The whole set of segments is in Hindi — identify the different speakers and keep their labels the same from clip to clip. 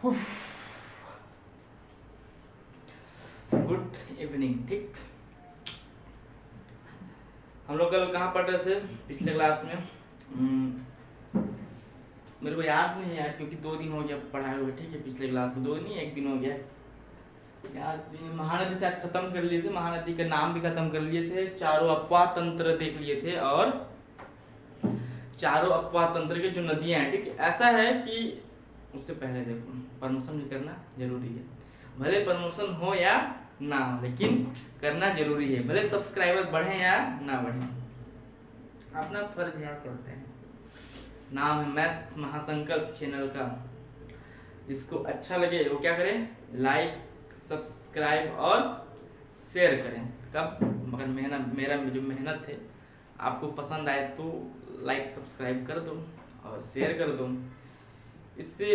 Speaker 1: Good evening. ठीक, हम लोग कल कहाँ पढ़ रहे थे पिछले क्लास में? मेरे को याद नहीं है क्योंकि 2 दिन हो गया पढ़ाए हुए। ठीक है, पिछले क्लास में 2 नहीं 1 दिन हो गया याद नहीं। महानदी शायद खत्म कर लिए थे, महानदी का नाम भी खत्म कर लिए थे, चारों अपवाह तंत्र देख लिए थे, और चारों अपवाह तंत्र के जो नदियां हैं, ठीक, ऐसा है कि उससे पहले देखो प्रमोशन भी करना जरूरी है। भले प्रमोशन हो या ना हो, लेकिन करना जरूरी है, भले सब्सक्राइबर बढ़े या ना बढ़े, अपना फर्ज यहाँ करते हैं। नाम है मैथ्स महासंकल्प चैनल का। जिसको अच्छा लगे वो क्या करे, लाइक सब्सक्राइब और शेयर करें। कब? मगर मेरा जो मेहनत है आपको पसंद आए तो लाइक सब्सक्राइब कर दो और शेयर कर दो। इससे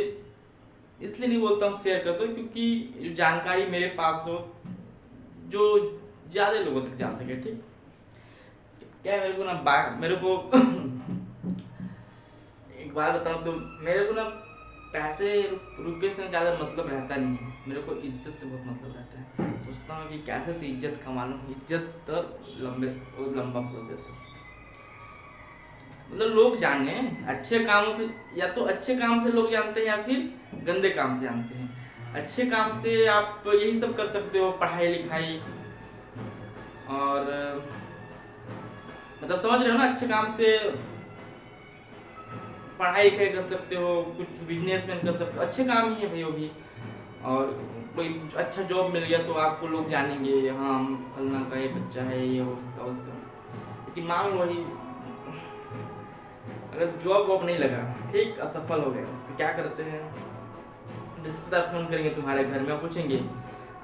Speaker 1: इसलिए नहीं बोलता हूँ शेयर कर दो क्योंकि जो जानकारी मेरे पास हो जो ज़्यादा लोगों तक जा सके। ठीक, क्या मेरे को एक बात बताऊँ तो मेरे को ना पैसे रुपये से ज़्यादा मतलब रहता नहीं है, मेरे को इज्जत से बहुत मतलब रहता है। सोचता हूँ कि कैसे तो इज्जत कमा लूँ, इज्जत तो लंबा प्रोसेस है। मतलब लोग जाने अच्छे कामों से, या तो अच्छे काम से लोग जानते हैं या फिर गंदे काम से जानते हैं। अच्छे काम से आप यही सब कर सकते हो, पढ़ाई लिखाई, और मतलब समझ रहे हो ना, अच्छे काम से पढ़ाई लिखाई कर सकते हो, कुछ बिजनेसमैन कर सकते हो, अच्छे काम ही है भाई वो भी। और कोई अच्छा जॉब मिल गया तो आपको लोग जानेंगे, हाँ फलना का ये बच्चा है, ये उसका उसका। लेकिन मान लो वही अगर जॉब वॉब नहीं लगा, ठीक, असफल हो गए, तो क्या करते हैं, रिश्तेदार फोन करेंगे तुम्हारे घर में, पूछेंगे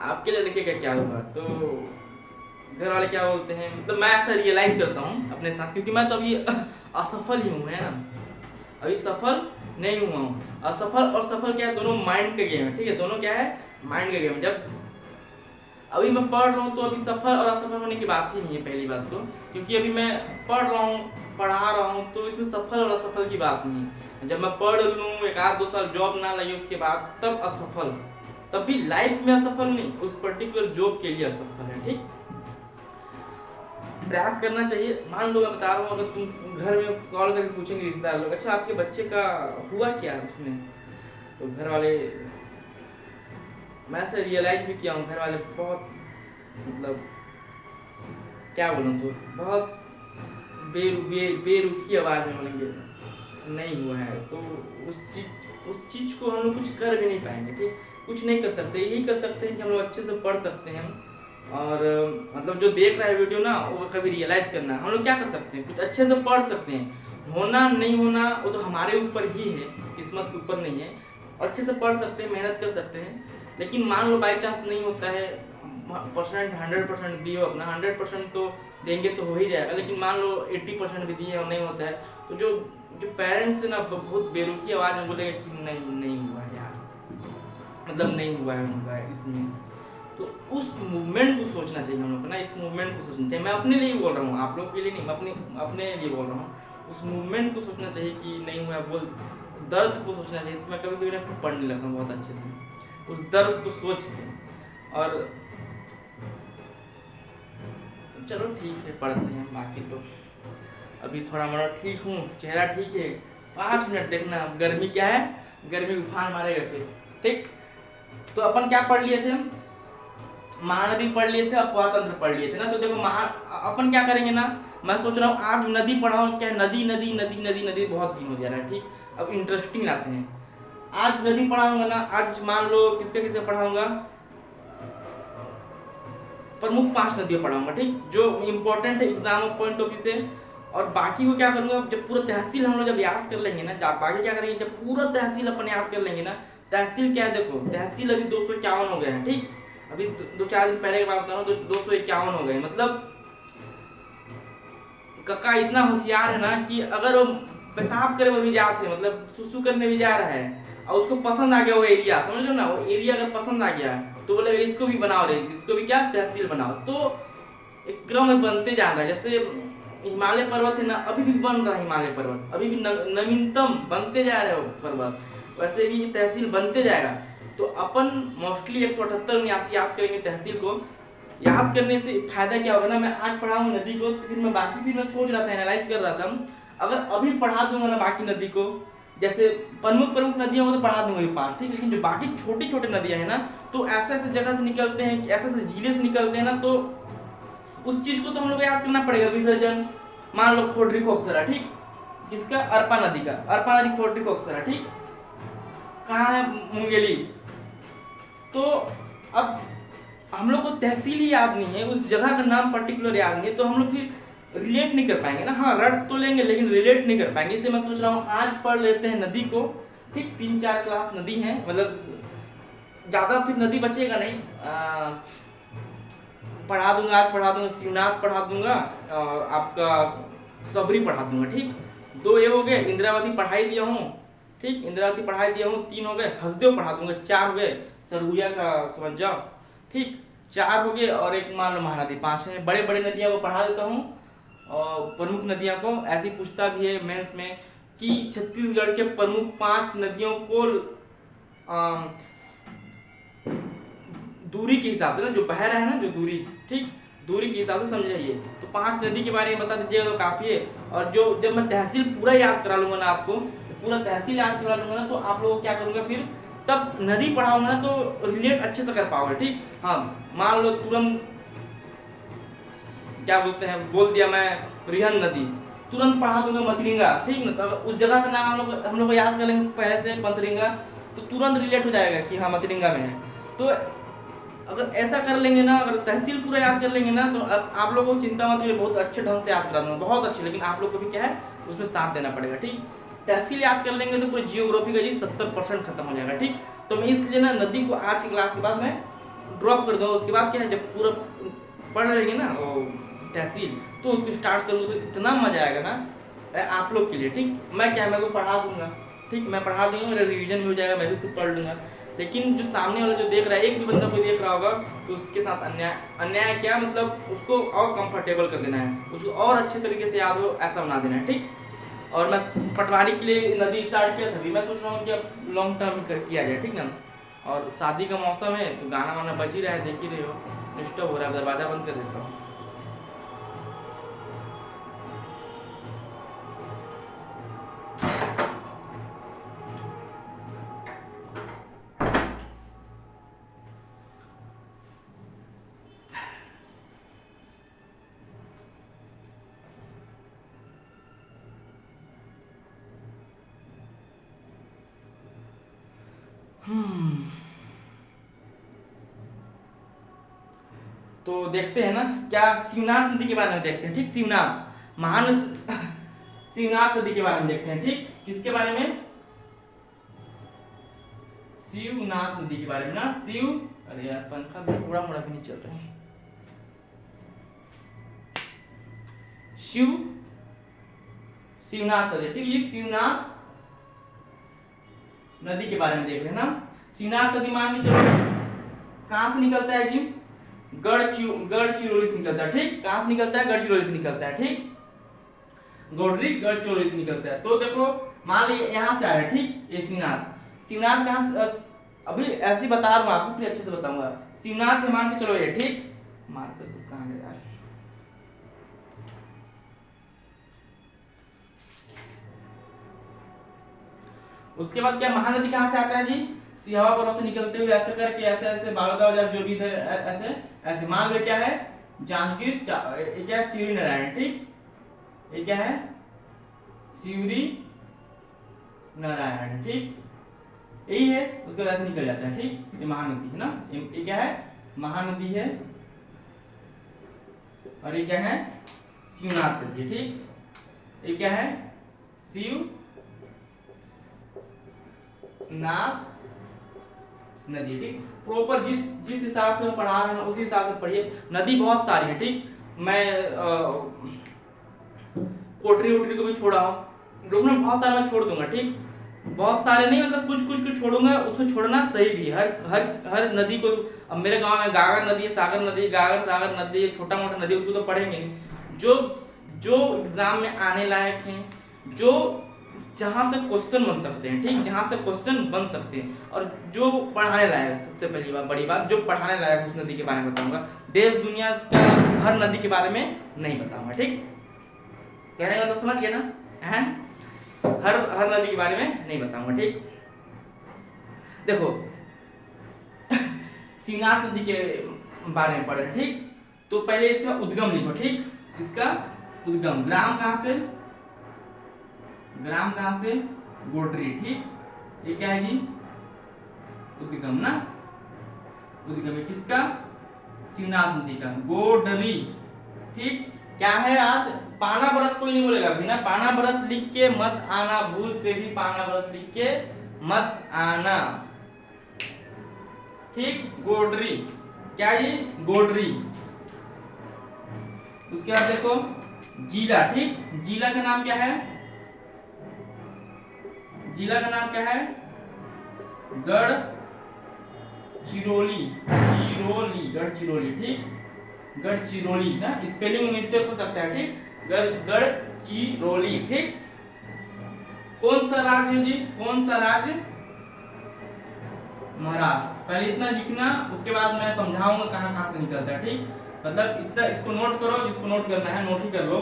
Speaker 1: आपके लड़के का क्या हुआ, तो घर वाले क्या बोलते हैं। मतलब मैं ऐसा रियलाइज करता हूँ अपने साथ, क्योंकि मैं तो अभी असफल ही हूँ, है ना, अभी सफल नहीं हुआ हूँ। असफल और सफल क्या है, दोनों माइंड का गेम है। ठीक है, दोनों क्या है, माइंड का गेम। जब अभी मैं पढ़ रहा हूँ तो अभी सफल और असफल होने की बात ही नहीं है, पहली बात तो, क्योंकि अभी मैं पढ़ रहा हूँ, पढ़ा रहा हूँ, तो इसमें सफल और असफल की बात नहीं है। जब मैं पढ़ लूँ, 1-2 साल जॉब ना लगे उसके बाद, तब असफल, तब भी लाइफ में असफल नहीं, उस पर्टिकुलर जॉब के लिए असफल है। ठीक, प्रयास करना चाहिए। मान लो मैं बता रहा हूँ, अगर तुम घर में कॉल करके पूछेंगे रिश्तेदार लोग, अच्छा आपके बच्चे का हुआ क्या उसमें, तो घर वाले, मैं ऐसे रियलाइज भी किया हूँ, घर वाले बहुत मतलब क्या बोलूँ सो, बहुत बेरुखी आवाज में बोलेंगे नहीं हुआ है, तो उस चीज को हम लोग कुछ कर भी नहीं पाएंगे। ठीक, कुछ नहीं कर सकते, यही कर सकते हैं कि हम लोग अच्छे से पढ़ सकते हैं, और मतलब जो देख रहा है वीडियो ना, वो कभी रियलाइज करना, हम लोग क्या कर सकते हैं, कुछ अच्छे से पढ़ सकते हैं। होना नहीं होना वो तो हमारे ऊपर ही है, किस्मत के ऊपर नहीं है। अच्छे से पढ़ सकते हैं, मेहनत कर सकते हैं, लेकिन मान लो बाई चांस नहीं होता है, 100% दिए अपना, 100% तो देंगे तो हो ही जाएगा, लेकिन मान लो 80% भी दिए और नहीं होता है, तो जो पेरेंट्स ना बहुत बेरुखी आवाज में बोलेगा कि नहीं हुआ है यार, मतलब नहीं हुआ है इसमें, तो उस मूवमेंट को सोचना चाहिए हम लोग को ना, इस मूवमेंट को सोचना चाहिए। मैं अपने लिए बोल रहा हूँ, आप लोग के लिए नहीं, मैं अपने लिए बोल रहा हूँ। उस मूवमेंट को सोचना चाहिए कि नहीं हुआ, बोल दर्द को सोचना चाहिए। तो मैं कभी कभी ना पढ़ने लगता हूँ बहुत अच्छे से, उस दर्द को सोच के। और चलो ठीक है, पढ़ते हैं। बाकी तो अभी थोड़ा मोड़ा ठीक हूँ, चेहरा ठीक है। 5 मिनट देखना, गर्मी क्या है, गर्मी उफान मारेगा फिर। ठीक, तो अपन क्या पढ़ लिए थे, महानदी पढ़ लिए थे, अपवाह तंत्र पढ़ लिए थे ना। तो देखो अपन क्या करेंगे ना, मैं सोच रहा हूँ आज नदी पढ़ाऊँ, क्या नदी नदी नदी नदी नदी बहुत दिन हो जा रहा है। ठीक, अब इंटरेस्टिंग आते हैं, आज नदी पढ़ाऊंगा ना। आज मान लो किसके पढ़ाऊंगा, प्रमुख 5 नदियाँ पढ़ाऊंगा, ठीक, जो इम्पोर्टेंट है एग्जाम पॉइंट ऑफ व्यू से। और बाकी को क्या करूंगा, जब पूरा तहसील हम लोग जब याद कर लेंगे ना, बाकी क्या करेंगे, जब पूरा तहसील अपन याद कर लेंगे ना। तहसील क्या है, देखो तहसील अभी 251 हो गए हैं। ठीक, अभी 2-4 दिन पहले की बात बता रहा हूँ, तो 251 हो गए। मतलब कक्का इतना होशियार है ना कि अगर वो पेशाब करे वो भी जाते हैं, मतलब सुसु करने भी जा रहा है, और उसको पसंद आ गया वो एरिया, समझ लो ना, वो एरिया अगर पसंद आ गया तो बोले इसको भी बनाओ रे, इसको भी क्या तहसील बनाओ। तो एक क्रम में बनते जा रहा है। जैसे हिमालय पर्वत है ना, अभी भी बन रहा है हिमालय पर्वत, अभी भी नवीनतम बनते जा रहे हो पर्वत, वैसे भी तहसील बनते जाएगा। तो अपन मोस्टली 178 याद करेंगे तहसील को। याद करने से फायदा क्या होगा ना, मैं आज पढ़ाऊंगा नदी को, तो फिर मैं बाकी भी मैं सोच रहा था, एनालाइज कर रहा था, अगर अभी पढ़ा दूंगा ना बाकी नदी को, जैसे प्रमुख प्रमुख नदियां हो तो पढ़ा दूंगा ये पास, ठीक, लेकिन जो बाकी छोटी छोटी नदियां हैं ना, तो ऐसे ऐसे जगह से निकलते हैं, ऐसे ऐसे जिले से निकलते हैं ना, तो उस चीज को तो हम लोग याद करना पड़ेगा। विसर्जन, मान लो खोडरी खोकसरा, ठीक, किसका, अरपा नदी का, अरपा नदी खोडरी खोकसरा, ठीक, कहाँ है, मुंगेली। तो अब हम लोग को तहसील ही याद नहीं है, उस जगह का नाम पर्टिकुलर याद नहीं है, तो हम लोग फिर रिलेट नहीं कर पाएंगे ना। हाँ, रट तो लेंगे लेकिन रिलेट नहीं कर पाएंगे, इसलिए मैं सोच रहा हूँ आज पढ़ लेते हैं नदी को, ठीक, 3-4 क्लास नदी है, मतलब ज्यादा फिर नदी बचेगा नहीं। पढ़ा दूंगा, आज पढ़ा दूंगा शिवनाथ पढ़ा दूंगा, और आपका सबरी पढ़ा दूंगा, ठीक, 2 ये हो गए। इंद्रावती पढ़ाई दिया हूँ, ठीक, इंद्रावती पढ़ाई दिया हूँ, 3 हो गए। हसदेव पढ़ा दूंगा, 4 हो गए। सरगुजा का समझ जाओ, ठीक, 4 हो गए, और एक मान लो महानदी, 5 है। बड़े बड़े नदियाँ को पढ़ा देता हूँ, और प्रमुख नदियाँ को ऐसी पूछता भी है मेंस में कि छत्तीसगढ़ के प्रमुख 5 नदियों को दूरी के हिसाब से ना, जो बह रहा है ना, जो दूरी, ठीक, दूरी के हिसाब से समझाइए। तो 5 नदी के बारे में बता दीजिएगा तो काफी है। और जो जब मैं तहसील पूरा याद करा लूंगा ना आपको, पूरा तहसील याद करा लूंगा ना, तो आप लोगों को क्या करूंगा फिर, तब नदी पढ़ाऊंगा ना तो रिलेट अच्छे से कर पाओगे, ठीक। हाँ, मान लो तुरंत क्या बोलते हैं, बोल दिया मैं रिहन नदी, तुरंत पढ़ा दूंगा मतरिंगा, ठीक ना। तो उस जगह का नाम हम लोग याद कर लेंगे पहले से, पंथरिंगा, तो तुरंत रिलेट हो जाएगा कि हाँ मतरिंगा में है। तो अगर ऐसा कर लेंगे ना, अगर तहसील पूरा याद कर लेंगे ना, तो अब आप लोगों को चिंता मत करिए, बहुत अच्छे ढंग से याद करा दूंगा, बहुत अच्छे। लेकिन आप लोग को भी क्या है, उसमें साथ देना पड़ेगा, ठीक। तहसील याद कर लेंगे तो पूरी जियोग्राफी का जी 70% खत्म हो जाएगा, ठीक। तो मैं इसलिए ना नदी को आज की क्लास के बाद मैं ड्रॉप कर दूंगा। उसके बाद क्या है, जब पूरा पढ़ लेंगे ना तहसील, तो उसको स्टार्ट करूँगा तो इतना मजा आएगा ना आप लोग के लिए, ठीक। मैं क्या, मैं को पढ़ा दूंगा, ठीक, मैं पढ़ा दूंगा, मेरा रिवीजन भी हो जाएगा, मैं भी खुद पढ़ लूंगा। लेकिन जो सामने वाला जो देख रहा है, एक भी बंदा कोई देख रहा होगा, तो उसके साथ अन्याय क्या, मतलब उसको और कंफर्टेबल कर देना है, उसको और अच्छे तरीके से याद हो ऐसा बना देना है, ठीक। और मैं पटवारी के लिए नदी स्टार्ट किया था, मैं सोच रहा हूँ कि अब लॉन्ग टर्म कर किया जाए, ठीक ना। और शादी का मौसम है तो गाना वाना बज ही रहा है, देख ही रहे हो, डिस्टर्ब हो रहा है, दरवाजा बंद कर देता हूँ। तो देखते हैं ना, क्या शिवनाथ नदी के बारे में देखते हैं, ठीक। शिवनाथ शिवनाथ नदी के बारे में देखते हैं, ठीक। किसके बारे में, शिवनाथ नदी के बारे में ना। अरे यार पंखा भी थोड़ा मोड़ा भी नहीं चल रहा है। शिवनाथ नदी, ठीक, ये शिवनाथ नदी के बारे में देख रहे हैं ना। शिवनाथ नदी मान के चलो कहां से निकलता है जी, गढ़चिरौली से निकलता है, ठीक। कहां से निकलता है, गढ़चिरौली से निकलता है, ठीक, गोडरी गढ़चिरौली से निकलता है। तो देखो मान लीजिए यहाँ से आ रहा है, ठीक, ये शिवनाथ कहां से, अभी ऐसे बता रहा हूँ आपको, फिर अच्छे से बताऊंगा। शिवनाथ है मान के चलो ये, ठीक, मार्कर सब कहां गया यार, उसके बाद क्या, महानदी कहां से आता है जी, सिहावा पर्वत से निकलते हुए ऐसे करके ऐसे ऐसे बालोदा जो भी इधर ऐसे ऐसे, मान लो क्या है, जांजगीर, ये क्या है, शिवरी नारायण, ठीक, ये क्या है, शिवरी नारायण, ठीक, यही है। उसके बाद ऐसे निकल जाता है, ठीक, ये महानदी है ना, ये क्या है, महानदी है, और ये क्या है, शिवनाथ नदी, ठीक, ये क्या है, शिवनाथ नदी, ठीक। प्रॉपर जिस हिसाब से पढ़ा रहा हूँ उसी हिसाब से पढ़िए। नदी बहुत सारी है, ठीक। मैं कोटरी उटरी को भी छोड़ा हूँ, मैं बहुत सारे मैं छोड़ दूंगा, ठीक, बहुत सारे नहीं, मतलब कुछ छोड़ूंगा, उसको छोड़ना सही भी है। हर नदी को, अब मेरे गांव में गागर नदी है, सागर नदी है, गागर सागर नदी है, छोटा मोटा नदी, उसको तो पढ़ेंगे नहीं। जो एग्जाम में आने लायक हैं, जो जहाँ से क्वेश्चन बन सकते हैं, ठीक, जहाँ से क्वेश्चन बन सकते हैं और जो पढ़ाने लायक है। सबसे पहली बात, बड़ी बात, जो पढ़ाने लायक उस नदी के बारे में बताऊंगा। देश दुनिया का हर नदी के बारे में नहीं बताऊंगा, ठीक, कहने का तो समझ गए ना, है हर नदी के बारे में नहीं बताऊंगा, ठीक। देखो शिवनाथ नदी के बारे में पढ़े, ठीक, तो पहले इसका उद्गम लिखो, ठीक, इसका उद्गम, ग्राम कहाँ से, ग्राम कहाँ से, गोडरी, ठीक, ये क्या है जी, उद्गम ना, उद्गम है किसका, शिवनाथ नदी का, गोडरी, ठीक। क्या है आज, पाना बरस कोई नहीं बोलेगा बिना पाना बरस लिख के मत आना, भूल से भी पाना बरस लिख के मत आना, ठीक, गोडरी, क्या ये, गोडरी। उसके बाद देखो जिला, ठीक, जिला का नाम क्या है, जिला का नाम क्या है, गढ़चिरौली, चिरौली, गढ़चिरौली, ठीक, गढ़चिरौली ना, स्पेलिंग मिस्टेक हो सकता है, ठीक, गढ़चिरौली, ठीक। कौन सा राज्य है जी, कौन सा राज्य, महाराष्ट्र। पहले इतना लिखना, उसके बाद मैं समझाऊंगा कहाँ कहाँ से निकलता है, ठीक, मतलब इतना इसको नोट करो, जिसको नोट करना है नोट ही कर लो।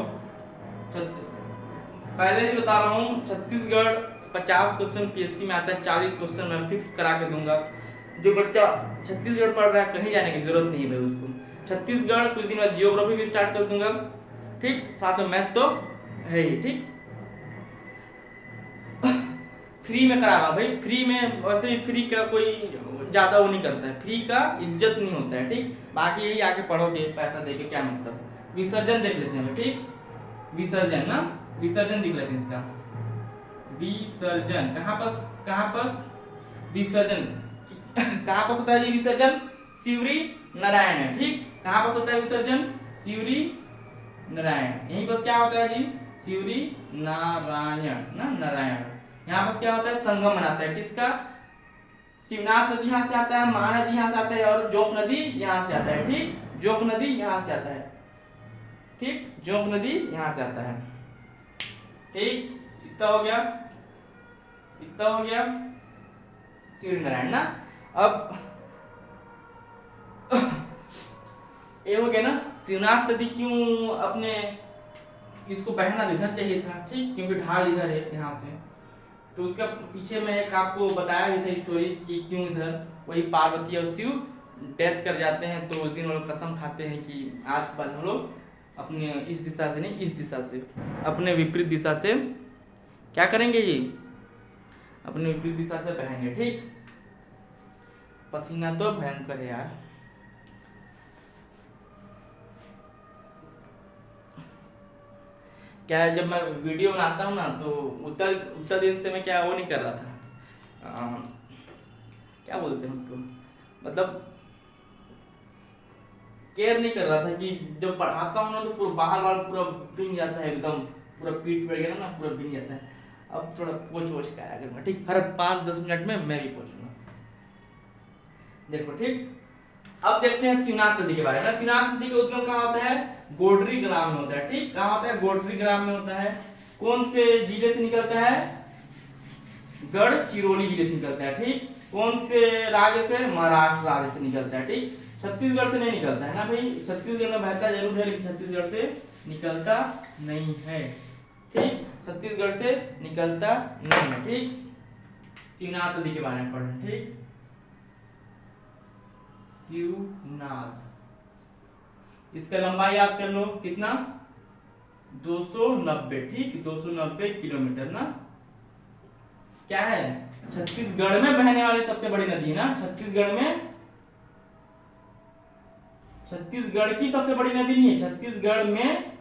Speaker 1: पहले ही बता रहा हूँ, छत्तीसगढ़ 50 क्वेश्चन पीएससी में आता है, 40 क्वेश्चन मैं फिक्स करा के दूंगा। जो बच्चा छत्तीसगढ़ पढ़ रहा है कहीं जाने की जरूरत नहीं है भाई उसको। छत्तीसगढ़ कुछ दिन बाद जियोग्राफी भी स्टार्ट कर दूंगा, ठीक, साथ में मैथ तो है ही, ठीक। फ्री में करा रहा भाई, फ्री में, वैसे ही फ्री का कोई ज्यादा वो नहीं करता है, फ्री का इज्जत नहीं होता है, ठीक। बाकी यही आके पढ़ोगे पैसा देके क्या मतलब। विसर्जन देख लेते हैं, ठीक, विसर्जन ना, विसर्जन देख लेते हैं इसका, विसर्जन कहाँ पर विसर्जन कहाँ पर होता है जी, विसर्जन शिवरी नारायण है, ठीक, कहाँ पर होता है विसर्जन, शिवरी नारायण, यहीं पर क्या होता है जी, शिवरी नारायण ना, नारायण। यहाँ पर क्या होता है, संगम बनाता है किसका, शिवनाथ नदी यहाँ से आता है, महानदी यहाँ से आता है और जोंक नदी यहाँ से आता है, ठीक, जोंक नदी यहाँ से आता है, ठीक, जोंक नदी यहाँ से आता है, ठीक। इतना हो गया, इतना हो गया शिवरी नारायण ना। अब ये हो गया ना, शिवनाथ नदी क्यों अपने इसको बहना इधर चाहिए था, ठीक, क्योंकि ढाल इधर है यहाँ से, तो उसका पीछे मैं एक आपको बताया भी था स्टोरी कि क्यों इधर, वही पार्वती और शिव डेथ कर जाते हैं, तो उस दिन वो लोग कसम खाते हैं कि आज के बाद हम लोग अपने इस दिशा से नहीं, इस दिशा से, अपने विपरीत दिशा से क्या करेंगे जी, अपने विपरीत दिशा से बहेंगे, ठीक। पसीना तो भयंकर है यार, क्या है, जब मैं वीडियो बनाता हूँ ना तो उतना दिन से मैं क्या वो नहीं कर रहा था, क्या बोलते हैं उसको, मतलब केयर नहीं कर रहा था कि जब पढ़ाता हूँ ना तो पूरा बाल पूरा भींग जाता है, एकदम पूरा पीठ पे गया ना पूरा भींग जाता है। अब थोड़ा पोछ वोछ का आया करूँगा, ठीक, हर 5-10 मिनट में मैं भी पोछूंगा, देखो, ठीक। अब देखते हैं शिवनाथ नदी के बारे में। शिवनाथ नदी का उद्गम कहाँ होता है, गोडरी ग्राम में होता है, ठीक, कहाँ होता है, गोडरी ग्राम में होता है। कौन से जिले से निकलता है, गढ़चिरौली जिले से निकलता है, ठीक। कौन से राज्य से, महाराष्ट्र राज्य से निकलता है, ठीक। छत्तीसगढ़ से नहीं निकलता है ना भाई, छत्तीसगढ़ में बहता जरूर है लेकिन छत्तीसगढ़ से निकलता नहीं है, ठीक, छत्तीसगढ़ से निकलता नहीं है, ठीक। शिवनाथ नदी के बारे में पढ़ें, ठीक, शिवनाथ, इसका लंबाई याद कर लो कितना, 290, ठीक, 290 किलोमीटर ना। क्या है, छत्तीसगढ़ में बहने वाली सबसे बड़ी नदी है ना, छत्तीसगढ़ की सबसे बड़ी नदी नहीं है, छत्तीसगढ़ में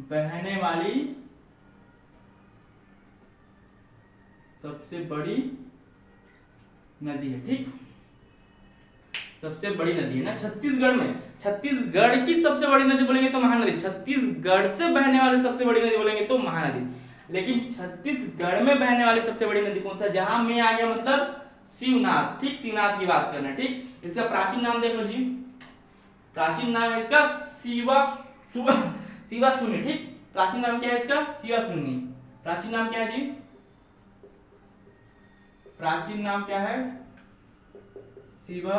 Speaker 1: बहने वाली सबसे बड़ी नदी है, ठीक, सबसे बड़ी नदी है ना छत्तीसगढ़ में। छत्तीसगढ़ की सबसे बड़ी नदी बोलेंगे तो महानदी, छत्तीसगढ़ से बहने वाली सबसे बड़ी नदी बोलेंगे तो महानदी, लेकिन छत्तीसगढ़ में बहने वाली सबसे बड़ी नदी कौन सा, जहां में आ गया मतलब शिवनाथ, ठीक, शिवनाथ की बात करना है, ठीक। इसका प्राचीन नाम देख लो जी, प्राचीन नाम है इसका शिवा शून्य। ठीक, प्राचीन नाम क्या है इसका? शिवा शून्य। प्राचीन नाम क्या है जी? प्राचीन नाम क्या है? शिवा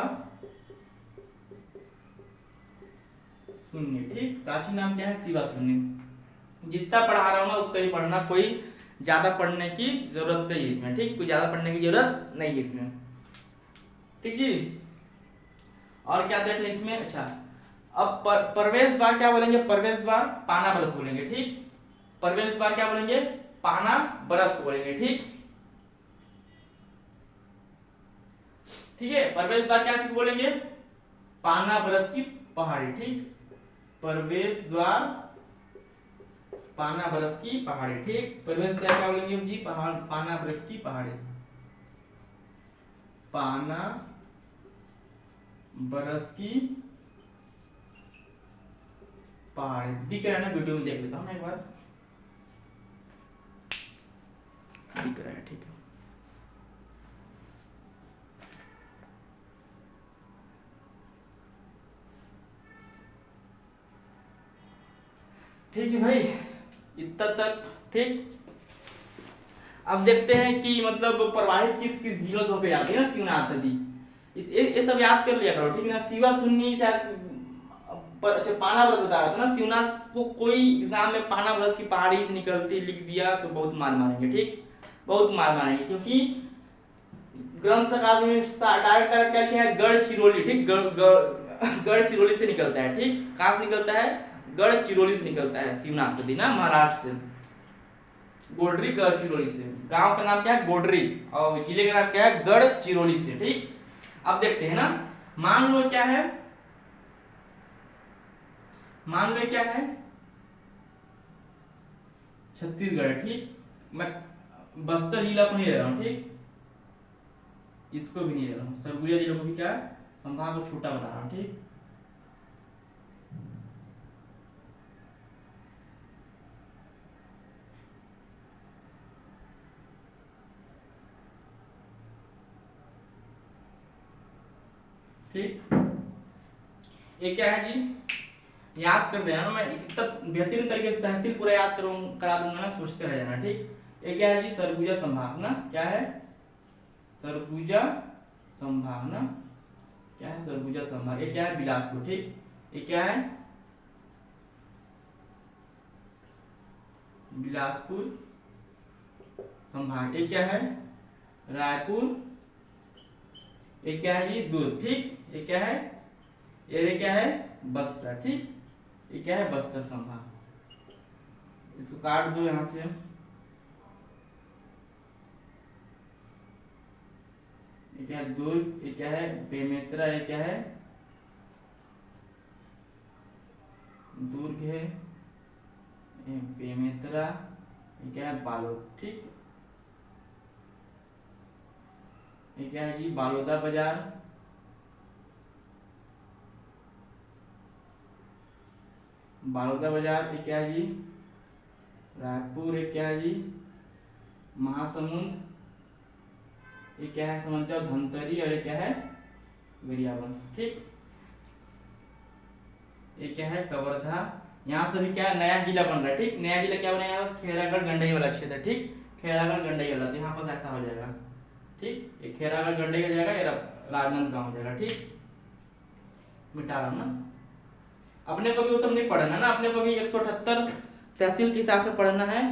Speaker 1: शून्य। ठीक, प्राचीन नाम क्या है? शिवा शून्य। जितना पढ़ा रहा हूं ना उतना ही पढ़ना, कोई ज्यादा पढ़ने की जरूरत नहीं है इसमें। ठीक, कोई ज्यादा पढ़ने की जरूरत नहीं है इसमें। ठीक जी, और क्या देख लें इसमें? अच्छा, अब प्रवेश द्वार क्या बोलेंगे? प्रवेश द्वार पाना बरस बोलेंगे। ठीक, प्रवेश द्वार क्या बोलेंगे? पाना बरस बोलेंगे। ठीक, ठीक है, प्रवेश द्वार क्या चीज बोलेंगे? पाना बरस की पहाड़ी। ठीक, प्रवेश द्वार पाना बरस की पहाड़ी। ठीक, प्रवेश द्वार क्या बोलेंगे जी? पाना बरस की पहाड़ी। पाना बरस की पहाड़ी दिख रहा है ना? वीडियो में देख लेता हूँ ना एक बार। दिख रहा है? ठीक है, ठीक है भाई, इतना तक। ठीक, अब देखते हैं कि मतलब प्रवाहित किस किस जिलों पे जाती है ना शिवनाथ नदी। ये सब याद कर लिया करो। ठीक है ना? शिवा शून्य शायद अच्छा पाना ब्रज बता रहा था ना। शिवनाथ को कोई एग्जाम में पाना ब्रज की पहाड़ी से निकलती लिख दिया तो बहुत मार मारेंगे। ठीक, बहुत मार मारेंगे, क्योंकि ग्रंथ अकादमी में डायरेक्ट डायरेक्ट क्या लिखा है? गढ़ चिरौली। ठीक, गढ़ चिरौली से निकलता है। ठीक, कहां से निकलता है? गढ़ चिरौली से निकलता है शिवनाथ नदी ना, महाराष्ट्र से। गोडरी गढ़ चिरौली से। गांव का नाम क्या है? गोडरी। और जिले का नाम क्या है? गढ़ चिरौली से। ठीक, अब देखते हैं ना। मान लो क्या है? मान लो क्या है? छत्तीसगढ़। ठीक, मैं बस्तर जिला को नहीं ले रहा हूँ। ठीक, इसको भी नहीं ले रहा हूँ। सरगुजा जिले को भी क्या संभाग को छोटा बना रहा हूँ। ठीक, ठीक, ये क्या है जी? याद कर देना ना, मैं इतना बेहतरीन तरीके से तहसील पूरा याद करा दूंगा ना, सोचते रह जाना। ठीक, ये क्या है जी? सरगुजा संभाग ना। क्या है? सरगुजा संभाग ना। क्या है? सरगुजा संभाग। ये क्या है? बिलासपुर। ठीक, ये क्या है? बिलासपुर संभाग। ये क्या है? रायपुर। ये क्या है जी? दुर्ग। ठीक, ये क्या है? ये क्या है? बस्तर। ठीक, ये क्या है? बस्तर संभाग। इसको काट दो यहां से। ये क्या है? दुर्ग। ये क्या है? बेमेतरा। ये क्या है? दुर्ग है। ये बेमेतरा। ये क्या है? बालोद। ठीक, ये क्या है जी? बालोदा बाजार। बालोदा बाजार। ये क्या है जी? रायपुर। ये क्या है जी? महासमुंद। ये क्या है? समझ जाओ धमतरी। और ये क्या है? गरियाबंद। ठीक, ये क्या है? कवर्धा। यहाँ से भी क्या नया जिला बन रहा है। ठीक, नया जिला क्या बनाया? बस खेरागढ़ गंडई वाला क्षेत्र। ठीक, खेरागढ़ गंडई वाला, तो यहाँ पर ऐसा हो जाएगा। ठीक, ये खेरागढ़ गंडई हो जाएगा, ये राजनांदगांव हो जाएगा। ठीक, मिटा रहा हूँ ना। अपने को भी वो सब नहीं पढ़ना ना, अपने को भी 178 तहसील के हिसाब से पढ़ना है,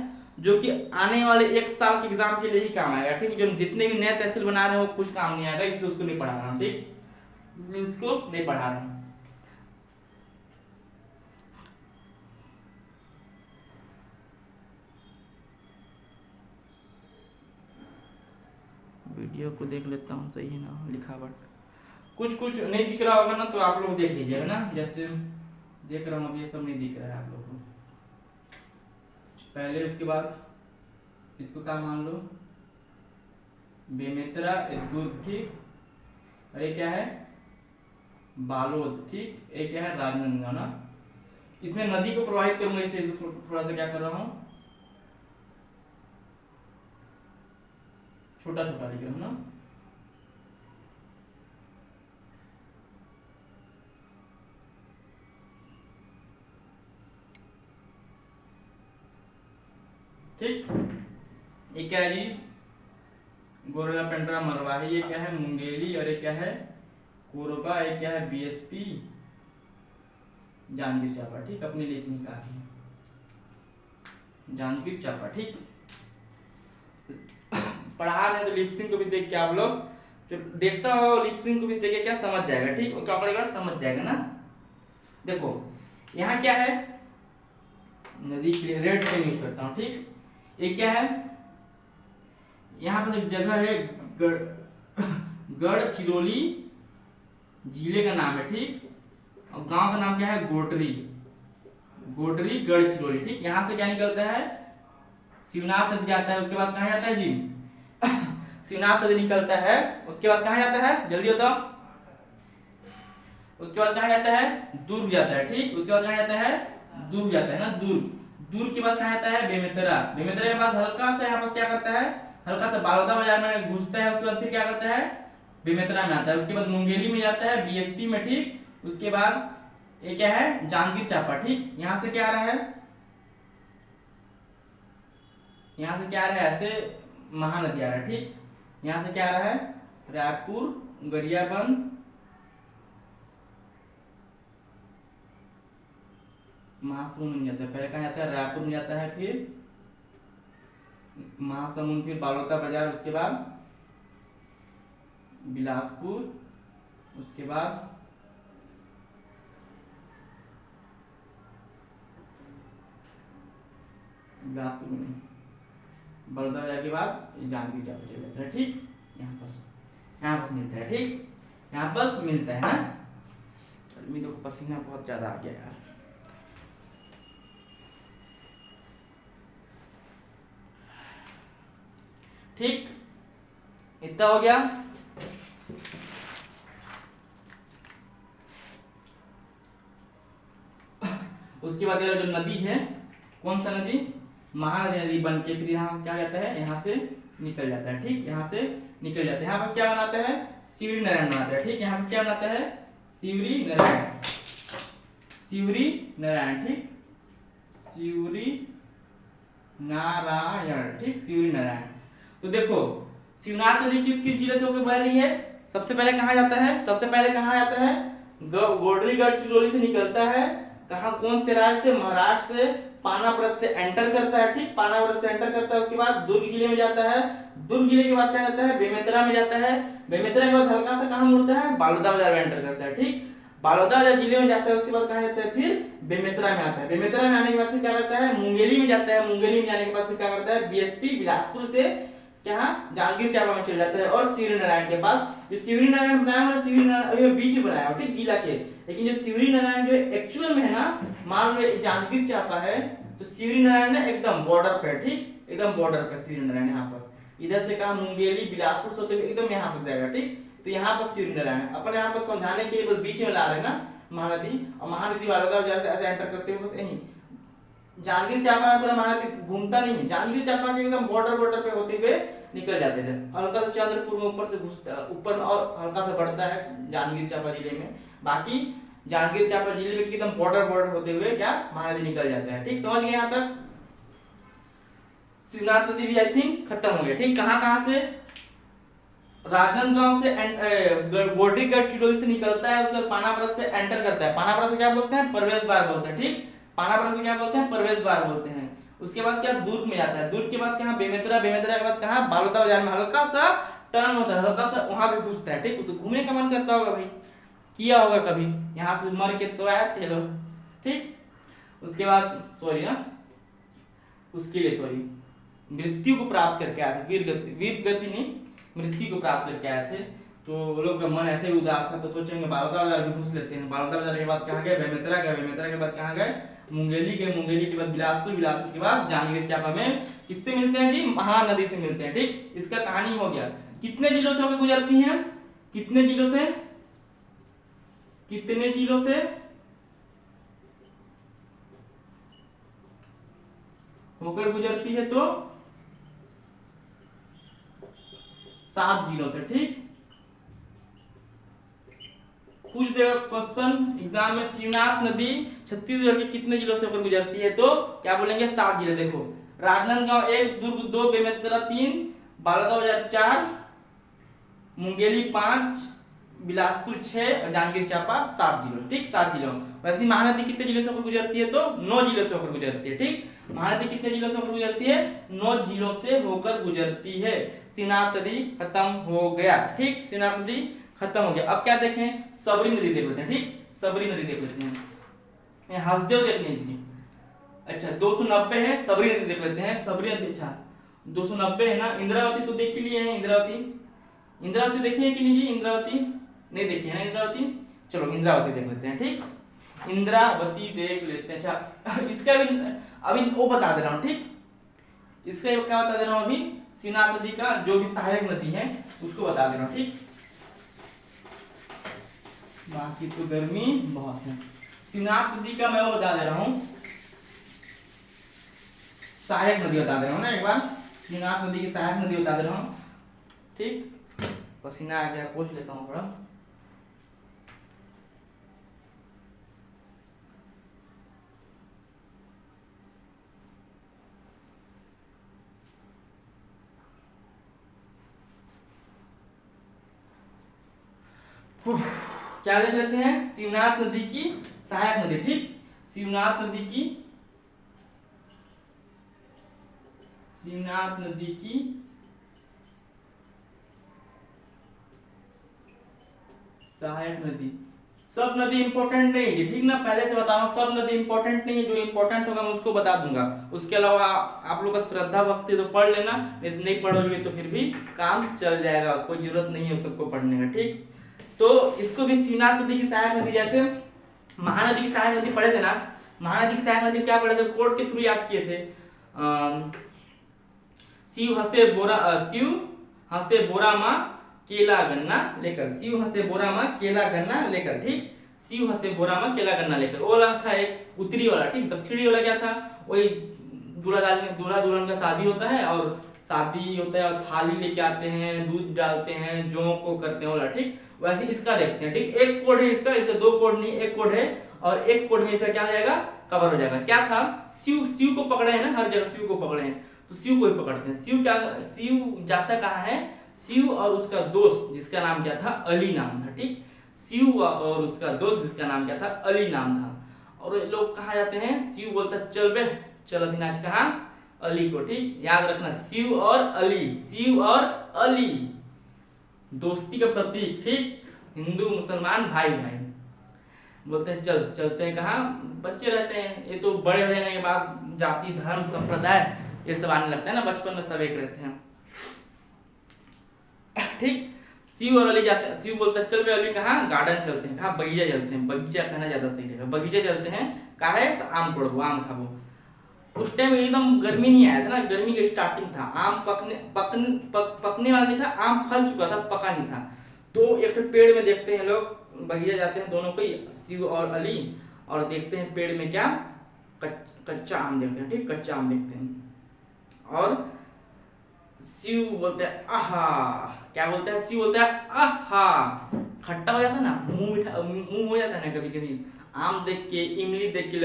Speaker 1: जो कि आने वाले एक साल के एग्जाम के लिए ही काम आएगा। ठीक, जो जितने भी नए तहसील बना रहे हैं वो कुछ काम नहीं आएगा, इसलिए उसको नहीं पढ़ा रहा हूँ। ठीक, इसलिए उसको नहीं पढ़ा रहा हूँ। वीडियो को देख लेता हूँ, सही है ना लिखावट? कुछ कुछ नहीं दिख रहा होगा ना, तो आप लोग देख लीजिएगा ना। जैसे देख रहा हूँ अब ये सब नहीं दिख रहा है आप लोग को। पहले उसके बाद इसको क्या मान लो? बेमेतरा, दुर्ग। ठीक, और ये क्या है? बालोद। ठीक, ये क्या है? राजनांदगांव ना। इसमें नदी को प्रवाहित करूंगा, इसलिए थोड़ा सा क्या कर रहा हूँ? छोटा छोटा लिख रहा हूँ ना। ठीक। ये क्या है जी, गोरेला पेंड्रा मरवाही, ये क्या है मुंगेली, और ये क्या है कोरबा, ये क्या है बीएसपी जांजगीर चांपा। ठीक, अपने लिए इतनी काफी है जांजगीर चांपा। ठीक, पढ़ा रहे तो लिपसिंग को भी देख के आप लोग जो देखता हो लिपसिंग को भी देख के क्या समझ जाएगा। ठीक, क्या पड़ेगा, समझ जाएगा ना। देखो यहाँ क्या है, नदी के लिए रेड पेन यूज करता हूँ। ठीक, ये क्या है, यहाँ पर एक जगह है गढ़चिरौली जिले का नाम है। ठीक, और गांव का नाम क्या है गोडरी, गोडरी गढ़चिरौली। ठीक, यहाँ से क्या निकलता है, शिवनाथ नदी जाता है, उसके बाद कहाँ जाता है जी शिवनाथ नदी निकलता है, उसके बाद कहाँ जाता है, जल्दी बताओ, उसके बाद कहाँ जाता है, दुर्ग जाता है। ठीक, उसके बाद कहाँ जाता है, दुर्ग जाता है ना, दुर्ग, दुर्ग के बाद कहाँ जाता है, बेमेतरा, बेमेतरा के बाद हल्का सा यहाँ पर क्या करता है, हल्का सा बालोदा बाजार में घुसता है, उसके बाद फिर क्या करता है, बेमेतरा में आता है, उसके बाद मुंगेली में जाता है, बीएसपी में। ठीक, उसके बाद ये क्या है, जांजगीर चांपा। ठीक, यहाँ से क्या आ रहा है, यहाँ से क्या आ रहा है, ऐसे महानदी आ रहा है। ठीक, यहाँ से क्या आ रहा है, रायपुर गरियाबंद महासमुंद में जाता है, पहले कहाँ जाता है, रायपुर में जाता है, फिर महासमुंद, फिर बालोता बाजार, उसके बाद बिलासपुर, उसके बाद बिलासपुर में बड़ौदा बाजार के बाद जांजगीर चांपा चले जाता है। ठीक, यहाँ पर मिलता है। ठीक, यहाँ पर मिलता है ना। गर्मी तो पसीना बहुत ज्यादा आ गया यार। ठीक, इतना हो गया। उसके बाद जो नदी है, कौन सा नदी, महानदी नदी बन के फिर यहाँ क्या कहता है, यहाँ से निकल जाता है। ठीक, यहाँ से निकल जाता है, यहाँ पर क्या बनाता है, शिवरी नारायण बनाता है। ठीक, यहाँ पर क्या बनाता है, शिवरी नारायण, शिवरी नारायण। ठीक, शिवरी नारायण। ठीक, शिवरी नारायण। तो देखो शिवनाथ नदी किस किस जिले से होकर बह रही है, सबसे पहले कहाँ जाता है, सबसे पहले कहाँ जाता है, गोडरी गढ़चिरौली से निकलता है, कहाँ, कौन से राज्य से, महाराष्ट्र से, पानापरस से एंटर करता है। ठीक, पानापरस से एंटर करता है, उसके बाद दुर्ग जिले में जाता है, दुर्ग जिले के बाद क्या जाता है, बेमेतरा में जाता है, बेमेतरा के बाद हल्का सा कहाँ मुड़ता है, बालोदा बाजार में एंटर करता है। ठीक, बालोदा बाजार जिले में जाता है, उसके बाद कहाँ जाता है, फिर बेमेतरा में आता है, बेमेतरा में आने के बाद फिर क्या करता है, मुंगेली में जाता है, मुंगेली में जाने के बाद फिर क्या करता है, बीएसपी बिलासपुर से क्या जांजगीर चांपा में चले जाता है, और शिवरी नारायण के पास, जो शिवरी नारायण बनाया हुआ, शिवरी नारायण बीच में बनाया हुआ, ठीक, जिला के, लेकिन जो शिवरी नारायण जो एक्चुअल में है ना, मान लो जांजगीर चांपा है तो शिवरी नारायण ना एकदम बॉर्डर पे, ठीक, एकदम बॉर्डर पे शिवरी नारायण, यहाँ पर इधर से कहा मुंगेली बिलासपुर से एकदम यहाँ पर जाएगा। ठीक, तो यहाँ पर शिवरी नारायण अपन यहाँ पर समझाने के लिए बस बीच में ला रहे हैं ना महानदी, और महानदी वालों का ऐसे एंटर करते हुए बस यही जांजगीर चांपा पूरा महानदी घूमता नहीं है, जांजगीर चांपा के एकदम बॉर्डर पे होते हुए निकल जाते थे, हल्का सा चंद्रपुर में ऊपर से घुसता ऊपर में और हल्का सा बढ़ता है जांजगीर चांपा जिले में, बाकी जांजगीर चांपा जिले में एकदम बॉर्डर होते हुए क्या महानदी निकल जाता है। ठीक, समझ गए यहाँ तक। शिवनाथ नदी भी आई थिंक खत्म हो गया। ठीक, कहाँ से, राजनांदगांव से गोडरी गढ़चिरौली से निकलता है, उसके बाद पानापरस से एंटर करता है, पानापरस को क्या बोलते हैं, प्रवेश द्वार बोलते हैं। ठीक, पानापरस को क्या बोलते हैं, प्रवेश द्वार बोलते हैं। उसके बाद क्या दुर्ग में जाता है, दुर्ग के बाद कहाँ बेमेतरा, बेमेतरा के बाद कहाँ बालोदा बाजार में हल्का सा टर्न होता है, हल्का सा वहां पे घुसता है। ठीक, उसे घूमने का मन करता होगा भाई, किया होगा कभी, यहाँ से मर के तो आए थे लोग। ठीक, उसके बाद सॉरी ना, उसके लिए सॉरी, मृत्यु को प्राप्त करके आए थे, वीर गति नहीं, मृत्यु को प्राप्त करके आए थे। तो वो लोग का मन ऐसे ही उदास था, तो सोचेंगे बालोदा बाजार भी घुस लेते हैं। बालोदा बाजार के बाद कहाँ गए, बेमेतरा गए, बेमेतरा के बाद कहाँ गए, मुंगेली गए, मुंगेली के बाद बिलासपुर, बिलासपुर के बाद जांजगीर चांपा में किससे मिलते हैं जी, महानदी से मिलते हैं। ठीक, इसका कहानी हो गया। कितने जिलों से होकर गुजरती हैं, कितने जिलों से, कितने जिलों से होकर गुजरती है, तो 7 जिलों से। ठीक, पूछ देगा क्वेश्चन एग्जाम में, शिवनाथ नदी छत्तीसगढ़ के कितने जिलों से होकर गुजरती है, तो क्या बोलेंगे 7 जिले। देखो राजनांदगांव 1, दुर्ग 2, बेमेतरा 3, बालाघाट 4, मुंगेली 5, बिलासपुर 6 और जांजगीर चांपा 7 जिलों। ठीक, 7 जिलों। वैसे महानदी कितने जिलों से होकर गुजरती है? तो 9 जिलों से होकर गुजरती है। ठीक, महानदी कितने जिलों से होकर गुजरती है? 9 जिलों से होकर गुजरती है। शिवनाथ नदी खत्म हो गया। ठीक, शिवनाथ नदी खत्म हो गया। अब क्या देखें? सबरी नदी देख लेते हैं। ठीक, सबरी नदी देख लेते हैं। हसदेव देख लीजिए। अच्छा 290 है, सबरी नदी देख लेते हैं। सबरी नदी अच्छा 290 है ना। इंद्रावती तो देख ही लिए हैं। इंद्रावती देखी है कि नहीं जी? इंद्रावती नहीं देखी है ना इंद्रावती। चलो इंद्रावती देख लेते हैं। ठीक, इंद्रावती देख लेते हैं। अच्छा इसका भी अभी वो बता दे रहा हूँ। ठीक, इसका क्या बता दे रहा हूँ अभी? शिवनाथ नदी का जो भी सहायक नदी है उसको बता दे रहा हूँ। ठीक, बाकी तो गर्मी बहुत है। शिवनाथ नदी का मैं वो बता दे रहा हूँ, सहायक नदी बता दे रहा हूँ ना एक बार। शिवनाथ नदी की सहायक नदी बता दे रहा हूँ। ठीक, पसीना आ गया, पूछ लेता हूँ थोड़ा। क्या देख लेते हैं? शिवनाथ नदी की सहायक नदी। ठीक, शिवनाथ नदी की सहायक नदी। सब नदी इंपॉर्टेंट नहीं है। ठीक ना, पहले से बता रहा हूं, सब नदी इंपॉर्टेंट नहीं है। जो इंपॉर्टेंट होगा मैं उसको बता दूंगा। उसके अलावा आप लोग का श्रद्धा भक्ति तो पढ़ लेना, नहीं पढ़ोगे तो फिर भी काम चल जाएगा, कोई जरूरत नहीं है सबको पढ़ने का। ठीक, तो इसको भी शिवनाथ नदी की सहायक नदी, जैसे महानदी की सहायक नदी पढ़े थे ना। महानदी की सहायक नदी क्या पढ़े थे? कोर्ट के थ्रू याद किए थे। शिव हंसे बोरा माँ केला गन्ना लेकर। शिव हंसे बोरा माँ केला गन्ना लेकर। ठीक, शिव हंसे बोरा माँ केला गन्ना लेकर, वो वाला था एक उत्तरी वाला। ठीक, दक्षिणी वाला क्या था? वही दूल्हा दुल्हन का शादी होता है और शादी होता है और थाली लेके आते हैं, दूध डालते हैं, जौ को करते हैं वाला। ठीक, वैसे इसका देखते हैं। ठीक, एक कोड है इसका 2 कोड नहीं, एक कोड है और एक कोड में इसका क्या हो जाएगा? कवर हो जाएगा। क्या था? शिव को पकड़े हैं ना, हर जगह शिव को पकड़े हैं, तो शिव को ही पकड़ते हैं। शिव जाता कहाँ है? शिव और उसका दोस्त जिसका नाम क्या था? अली नाम था। ठीक, शिव और उसका दोस्त जिसका नाम क्या था? अली नाम था। और लोग कहाँ जाते हैं? शिव बोलता चल बे, चल अधिनाश कहाँ? अली को। ठीक, याद रखना, शिव और अली दोस्ती का प्रतीक। ठीक, हिंदू मुसलमान भाई भाई बोलते हैं चलते हैं कहाँ? बच्चे रहते हैं, ये तो बड़े हो जाने के बाद जाति धर्म संप्रदाय ये सब आने लगता है ना, बचपन में सब एक रहते हैं। ठीक, शिव और अली जाते हैं। शिव बोलता है चल बे अली कहाँ? गार्डन चलते हैं। कहाँ? बगीचा चलते हैं। बगीचा कहना ज्यादा सही रहेगा। बगीचा चलते हैं, कहा है? तो आम तोड़ो, आम खाबो। उस टाइम एकदम गर्मी नहीं आया था ना, गर्मी का स्टार्टिंग था, आम पकने वाला नहीं था, आम फल चुका था, पका नहीं था। तो एक पेड़ में देखते हैं लोग, बगीचा जाते हैं दोनों को, शिव और अली, और देखते हैं पेड़ में क्या? कच्चा आम देखते हैं। ठीक, कच्चा आम देखते हैं और शिव बोलते हैं आहा। क्या बोलता है? शिव बोलता है आहा। खट्टा हो जाता है ना, मुंह हो जाता है ना कभी कभी आम देख के, इमली देख के।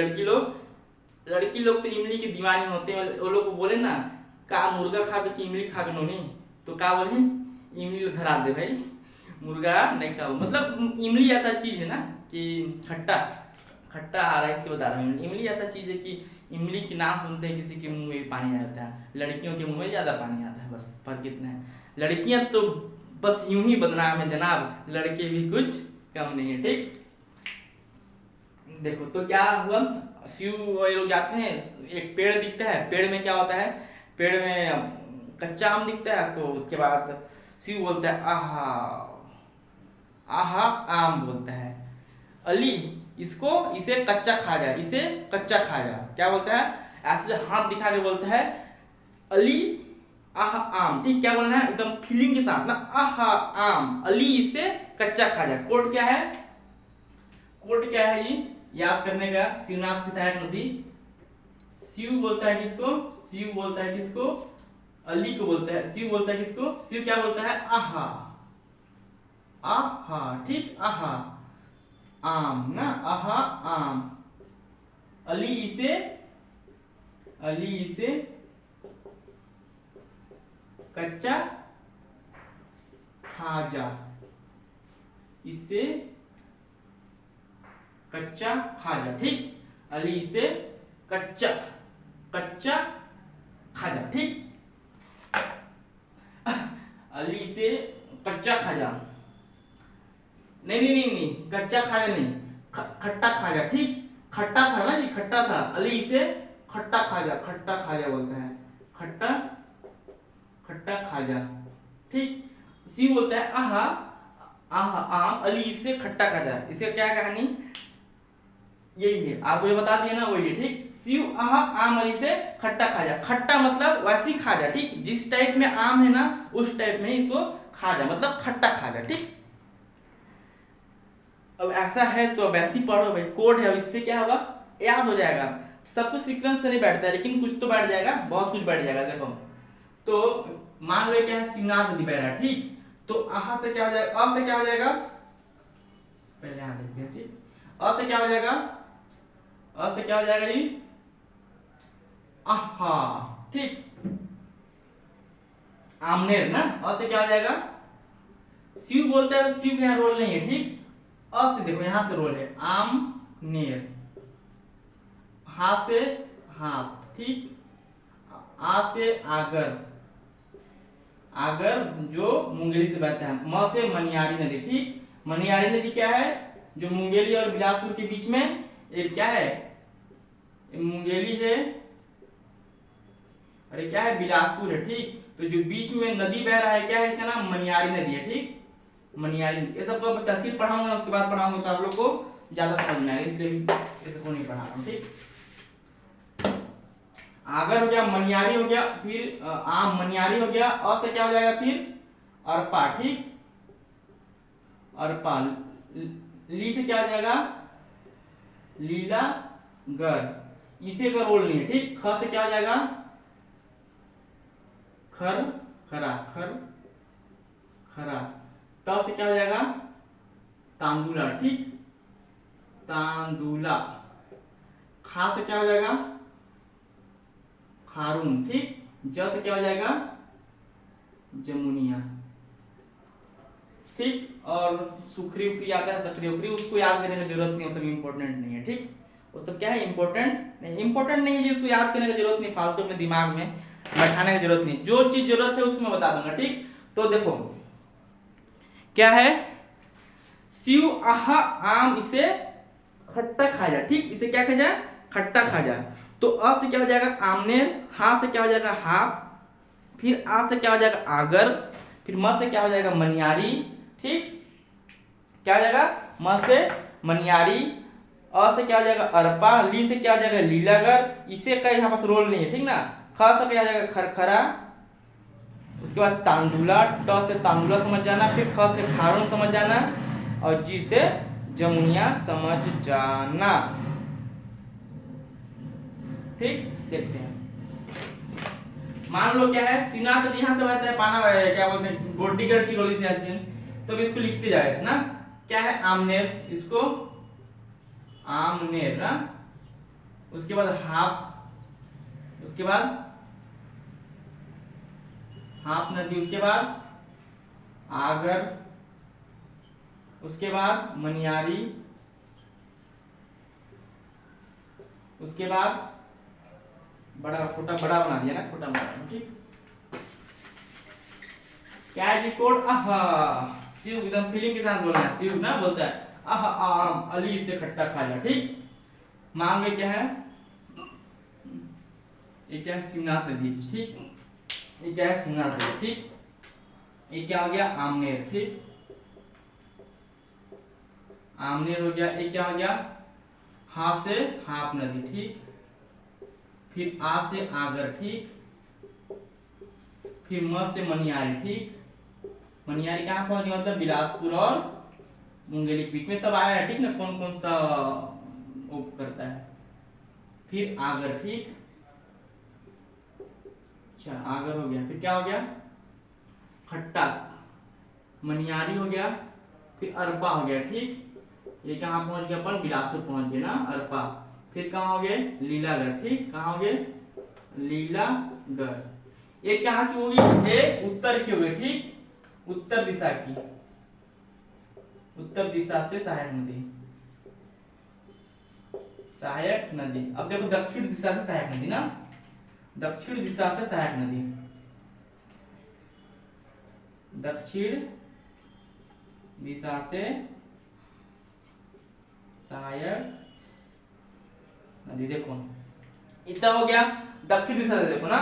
Speaker 1: लड़की लोग तो इमली की दीवानी होते हैं। वो लोग को बोले ना का मुर्गा खावे कि इमली खावे नोनी, तो का बोले? इमली धरा दे भाई, मुर्गा नहीं खाओ। मतलब इमली ऐसा चीज है ना कि खट्टा आ रहा है इसलिए बता रहा हूँ। इमली ऐसा चीज है कि इमली के नाम सुनते हैं किसी के मुंह में पानी आ जाता है, लड़कियों के मुंह में ज्यादा पानी आता है। बस फर्क इतना है। लड़कियां तो बस यूं ही बदनाम है जनाब, लड़के भी कुछ कम नहीं है। ठीक, देखो तो क्या हुआ? शिव लोग जाते हैं, एक पेड़ दिखता है, पेड़ में क्या होता है? पेड़ में कच्चा आम दिखता है। तो उसके बाद शिव बोलता है आहा आम बोलता है। अली इसे कच्चा खा जा। क्या बोलता है? ऐसे हाथ दिखा के बोलता है अली आहा आम। ठीक, क्या बोलना है? एकदम फीलिंग के साथ ना, आहा आम, अली इसे कच्चा खा जा। कोड क्या है? ये याद करने का। शिवनाथ की सहायक नदी। शिव बोलता है किसको? अली को बोलता है। शिव बोलता है किसको? शिव क्या बोलता है? आहा। ठीक, आहा आम ना, आहा आम। अली इसे कच्चा खाजा, इसे कच्चा खाजा, ठीक। अली से कच्चा कच्चा खाजा, ठीक। अली से कच्चा खाजा, नहीं, कच्चा खाजा नहीं, खट्टा खाजा, ठीक। खट्टा था ना जी, खट्टा था। अली से खट्टा खाजा बोलते हैं, खट्टा खाजा, ठीक। सी बोलता है आहा आहा आम, अली से खट्टा खाजा। इसका क्या कहानी, यही है, आपको ये बता दिया ना, वही है, ठीक। सीव आहा आम अली से खट्टा खाजा, खट्टा मतलब वैसी खाजा, ठीक। जिस टाइप में आम है ना उस टाइप में इसको खाजा मतलब खट्टा खाजा, ठीक। अब ऐसा है तो अब ऐसे ही पढ़ो भाई, कोड है, अब इससे क्या होगा, याद हो जाएगा। सब कुछ सीक्वेंस से नहीं बैठता है, लेकिन कुछ तो बैठ जाएगा, बहुत कुछ बैठ जाएगा। देखो तो मान लो क्या है, शिवनाथ नदी बह रहा है, ठीक। तो आहा से क्या हो जाएगा, अ से क्या हो जाएगा, पहले यहाँ देखते हैं, ठीक। अ से क्या हो जाएगा, अ से क्या हो जाएगा जी, आहा, ठीक। आमनेर ना, अ से क्या हो जाएगा, शिव बोलते हैं, शिव यहाँ रोल नहीं है, ठीक। अ से देखो यहां से रोल है, आमनेर, हा से हाथ, ठीक। आ से आगर, आगर जो मुंगेली से बहता है। म से मनियारी नदी, ठीक। मनियारी नदी क्या है, जो मुंगेली और बिलासपुर के बीच में एक क्या है, मुंगेली है, अरे क्या है, बिलासपुर है, ठीक। तो जो बीच में नदी बह रहा है क्या है, इसका नाम मनियारी नदी है, ठीक। मनियारी, ये सब को तहसील पढ़ाऊंगा, उसके बाद पढ़ाऊंगा तो आप लोग को ज्यादा समझ में आएगा, इसलिए इसको नहीं पढ़ा रहा हूं, ठीक। आगर हो गया, मनियारी हो गया, फिर आम मनियारी हो गया, और से क्या हो जाएगा फिर अरपा, ठीक। अरपा, ली से क्या हो जाएगा, लीला गर, इसे का रोल नहीं है, ठीक। ख से क्या हो जाएगा, खर खरा, खर खरा। ट से क्या हो जाएगा, तांदुला, ठीक। तांदुला। खा से क्या हो जाएगा, खारून, ठीक। ज से क्या हो जाएगा, जमुनिया, ठीक। और सुखरी उखरी आता है, सकरी उखरी, उसको याद करने की जरूरत नहीं, वो सब इंपॉर्टेंट नहीं है, ठीक। वो सब क्या है, इंपॉर्टेंट नहीं है जी, उसको याद करने की जरूरत नहीं, फालतू में दिमाग में बैठाने की जरूरत नहीं। जो चीज जरूरत है उसको मैं बता दूंगा, ठीक। तो देखो क्या है, शिव आहा आम, इसे खट्टा खाजा, ठीक। इसे क्या खाजा, खट्टा खाजा। तो अ से क्या हो जाएगा, आमनेर, हा से क्या हो जाएगा, हाथ, फिर आ से क्या हो जाएगा, आगर, फिर म से क्या हो जाएगा, मनियारी, ठीक। क्या हो जाएगा, म से मनियारी, अ से क्या हो जाएगा, अरपा, ली से क्या हो जाएगा, लीलागर, इसे का यहाँ पास रोल नहीं है, ठीक ना। ख से क्या हो जाएगा, खरखरा, उसके बाद तांदुला, ट से तांदुला समझ जाना, फिर ख से खारून समझ जाना, और जी से जमुनिया समझ जाना, ठीक। देखते हैं, मान लो क्या है, शिवनाथ नदी यहाँ से बहता है, पाना क्या बोलते हैं, गोड्डीगढ़ चिरौली से ऐसे, तो इसको लिखते जाए ना, क्या है, आमनेर, इसको आमनेर ना, उसके बाद हाप, उसके बाद हाप नदी, उसके बाद आगर, उसके बाद मनियारी, उसके बाद बड़ा छोटा बड़ा बना दिया ना, छोटा बड़ा, ठीक। क्या है जी कोड, आहा, शिव एकदम फीलिंग के साथ बोलना है, शिव ना बोलता है आहा आम, अली से खट्टा खाजा, ठीक। मान लो क्या है, ये क्या है, शिवनाथ नदी, ठीक। ये क्या है, शिवनाथ नदी, ठीक। ये क्या हो गया, आमनेर, ठीक। आमनेर हो गया, ये क्या हो गया, हा से हाप नदी, ठीक। फिर आ से आगर, ठीक। फिर म से मनियारी, ठीक। मनियारी कहाँ पहुंच गया, मतलब बिलासपुर और मुंगेली के बीच में सब आया है, ठीक ना, कौन कौन सा वो करता है। फिर आगर, ठीक। अच्छा आगर हो गया, फिर क्या हो गया, खट्टा, मनियारी हो गया, फिर अरपा हो गया, ठीक। ये कहाँ पहुंच गया, अपन बिलासपुर पहुंच गए ना, अरपा। फिर कहाँ हो गए, लीलागढ़, ठीक। कहाँ हो गए, लीलागढ़। एक कहाँ की होगी, ये उत्तर की होगी, ठीक, उत्तर दिशा की, उत्तर दिशा से सहायक नदी, सहायक नदी। अब देखो दक्षिण दिशा से सहायक नदी ना, दक्षिण दिशा से सहायक नदी, दक्षिण दिशा से सहायक नदी। देखो इतना हो गया दक्षिण दिशा से। देखो ना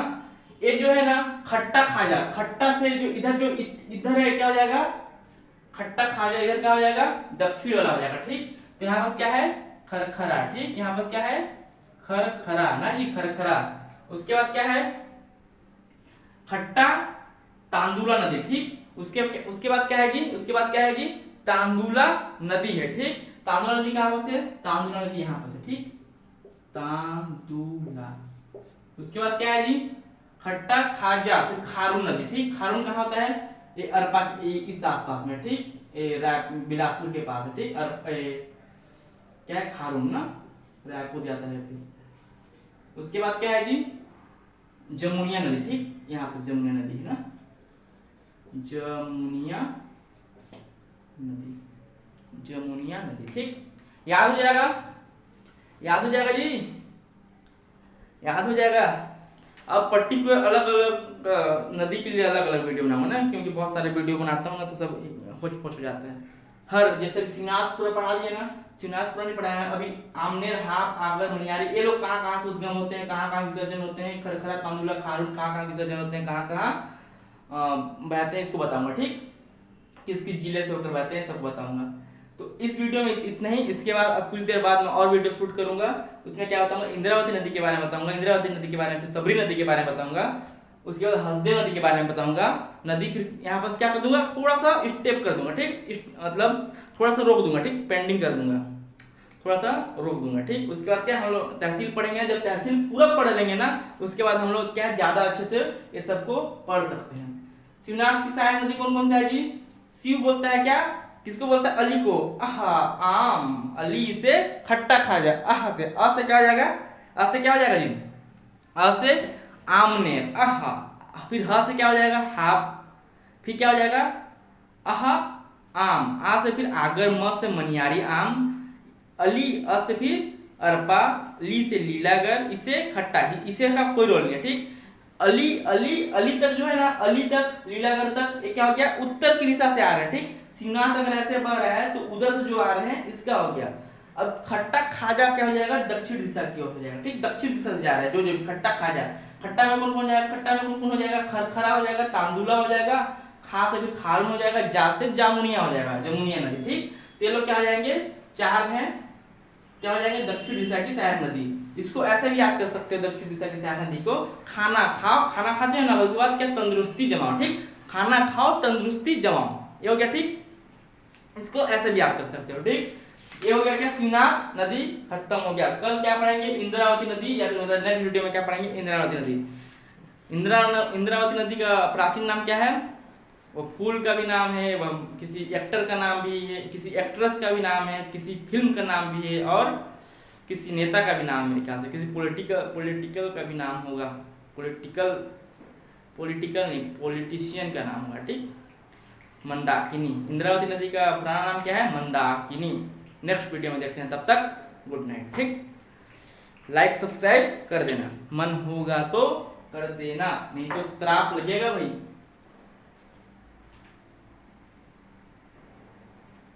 Speaker 1: ये जो है ना खट्टा खाजा, खट्टा से जो इधर है क्या हो जाएगा, खट्टा खाजा इधर क्या हो जाएगा, दक्षिण वाला हो जाएगा, ठीक। तो यहाँ पास क्या है, खरखरा, ठीक, यहाँ पास क्या है, खरखरा ना जी, खरखरा। उसके बाद क्या है, खट्टा तांदुला नदी, ठीक। उसके बाद क्या है जी, उसके बाद क्या है जी, तांदुला नदी है, ठीक। तांदुला नदी कहाँ पर है, तांदुला नदी यहाँ पर है, ठीक, तांदुला। उसके बाद क्या है जी, खट्टा खाजा, फिर खारून नदी, ठीक। खारून कहाँ होता है, ये अरपा इस आसपास में, ठीक, बिलासपुर के पास है, ठीक। क्या है, खारून ना, रायपुर जाता है। फिर उसके बाद क्या है जी, जमुनिया नदी, ठीक, यहाँ पे जमुनिया नदी है ना, जमुनिया नदी, जमुनिया नदी, ठीक। याद हो जाएगा, याद हो जाएगा जी, याद हो जाएगा। अब पर्टिकुलर अलग अलग नदी के लिए अलग अलग वीडियो बनाऊंगा ना, क्योंकि बहुत सारे वीडियो बनाता हूँ ना तो सब होच पोच हो जाता है। हर जैसे शिवनाथपुरा पढ़ा दिया ना, शिवनाथपुरा नहीं पढ़ाया, अभी आमनेर, हाप, आगर, मनियारी, ये लोग कहाँ कहाँ से उद्गम होते हैं, कहाँ कहाँ विसर्जन होते हैं, खरखरा, तांदुला, खारून कहाँ कहाँ विसर्जन होते हैं, कहाँ कहाँ बहते हैं, इसको बताऊंगा, ठीक। किस किस जिले से होकर बहते हैं सब बताऊंगा। तो इस वीडियो में इतना ही। इसके बाद अब कुछ देर बाद मैं और वीडियो शूट करूंगा, उसमें क्या बताऊंगा, इंद्रावती नदी के बारे में बताऊंगा, इंद्रावती नदी के बारे में, फिर सबरी नदी के बारे में बताऊंगा, उसके बाद हसदेव नदी के बारे में बताऊंगा। नदी फिर यहाँ पर क्या कर दूंगा, थोड़ा सा स्टेप कर दूंगा, ठीक, मतलब थोड़ा सा रोक दूंगा, ठीक, पेंडिंग कर दूंगा, थोड़ा सा रोक दूंगा, ठीक। उसके बाद क्या हम लोग तहसील पढ़ेंगे, जब तहसील पूरा पढ़ लेंगे ना उसके बाद हम लोग क्या ज्यादा अच्छे से ये सबको पढ़ सकते हैं। शिवनाथ की सहायक नदी कौन कौन सा है जी, शिव बोलता है क्या, किसको बोलता है, अली को, आहा आम, अली से खट्टा खाजा, आहा से, आ से क्या हो जाएगा, आ से क्या हो जाएगा जी, आ से आमनेर, आहा, फिर ह से क्या हो जाएगा, हाप, फिर क्या हो जाएगा, आहा आम, आ से फिर आगर, म से मनियारी आम, अली, अ से फिर अरपा, ली से लीलागर, इसे खट्टा, इसे का कोई रोल नहीं है, ठीक। अली अली अली तक जो है ना, अली तक, लीलागर तक, ये क्या हो गया, उत्तर की दिशा से आ रहा है, ठीक। शिवनाथ अगर ऐसे बह रहा है तो उधर से जो आ रहे हैं इसका हो गया। अब खट्टा खाजा क्या हो जाएगा, दक्षिण दिशा की ओर हो जाएगा, ठीक, दक्षिण दिशा से जा रहा है जो खट्टा खाजा। खट्टा में कौन कौन जाएगा, खट्टा में कौन कौन हो जाएगा, खरखरा हो जाएगा, तांदुला हो जाएगा, खा से फिर खारून हो जाएगा, जा से जामुनिया हो जाएगा, जमुनिया नदी, ठीक। तो ये लोग क्या हो जाएंगे, चार हैं, क्या हो जाएंगे, दक्षिण दिशा की सहायक नदी। इसको ऐसे भी याद कर सकते हो, दक्षिण दिशा की सहायक नदी को, खाना खाओ, खाना खाते हो ना, उसके बाद क्या, तंदुरुस्ती जमाओ, ठीक, खाना खाओ तंदुरुस्ती जमाओ, ये हो गया, ठीक। इसको ऐसे भी याद कर सकते हो, ठीक। ये हो गया क्या, शिवनाथ नदी खत्म हो गया। कल क्या पढ़ेंगे, इंद्रावती नदी, या फिर नेक्स्ट वीडियो में क्या पढ़ेंगे, इंद्रावती नदी। इंद्रावती नदी का प्राचीन नाम क्या है, वो फूल का भी नाम है, वह किसी एक्टर का नाम भी है, किसी एक्ट्रेस का भी नाम है, किसी फिल्म का नाम भी है, और किसी नेता का भी नाम मेरे ख्याल से, किसी पॉलिटिकल का भी नाम होगा, पॉलिटिकल नहीं, पॉलिटिशियन का नाम होगा, ठीक, मंदाकिनी। इंद्रावती नदी का पुराना नाम क्या है, मंदाकिनी। नेक्स्ट वीडियो में देखते हैं, तब तक गुड नाइट, ठीक। लाइक सब्सक्राइब कर देना, मन होगा तो कर देना, नहीं तो श्राप लगेगा भाई।